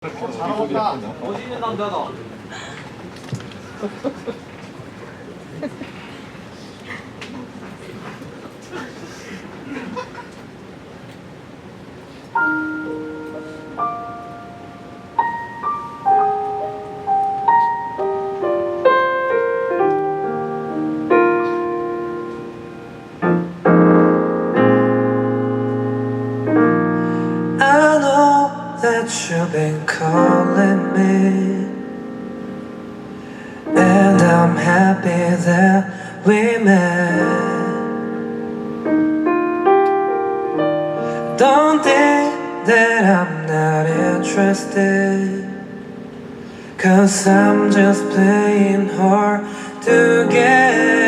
잘먹었다 멋있는 남자다. I know that you've been calling me, and I'm happy that we met. Don't think that I'm not interested, 'cause I'm just playing hard to get.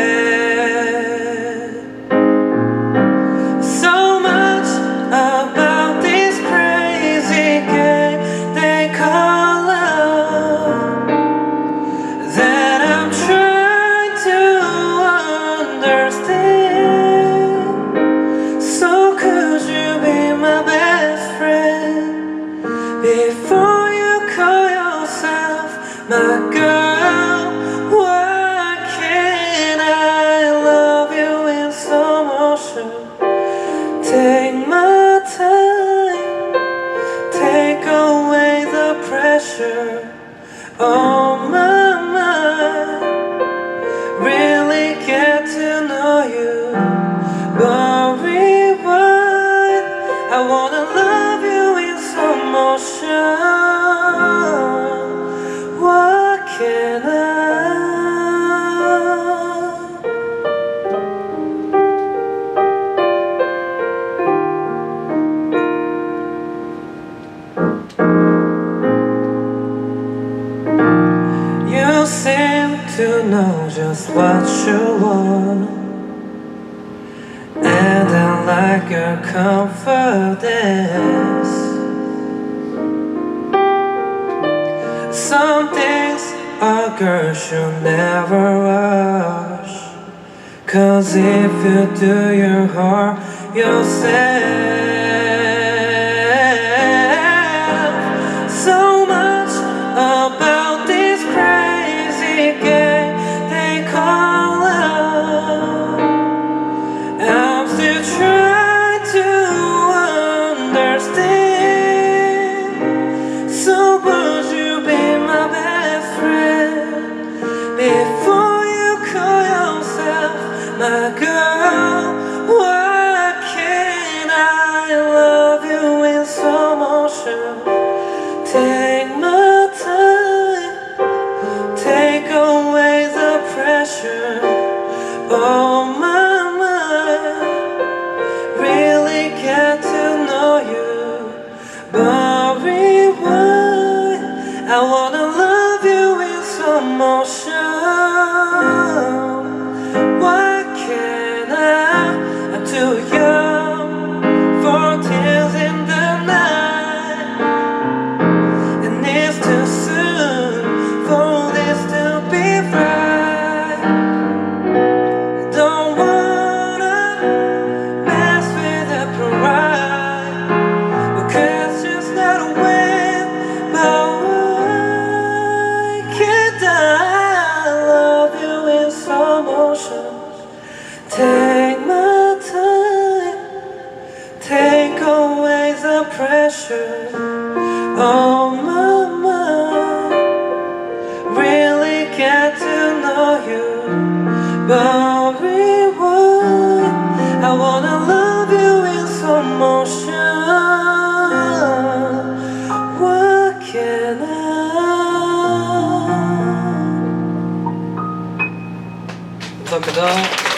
So much about this crazy game they call love that I'm trying to understand. So could you be my best friend before you call yourself my girl? Why can't I love you in slow motion? Take my time, take away the pressure on my mind. Really get to know you, but rewind. I wanna love you in slow motion. What can I? You seem to know just what you want, and I like your confidence. Some things a girl should never rush, 'cause if you do your heart yourself. So much about this crazy game they call love. I'm still trying to understand. So would you be my best friend before you call yourself my girl? Why can't I love you in slow motion? Take my time, take away the pressure on my mind. Really get to know you, but rewind. I wanna love you in slow motion. Why can't I'm too young for tears in the night, and it's too soon for this to be right. Don't wanna mess with the pride, because it's not a win. But why can't I love you in slow motion? Take my time, take away the pressure on my mind. Really get to know you, but rewind. I wanna love you in slow motion. What can I? 감사합니다.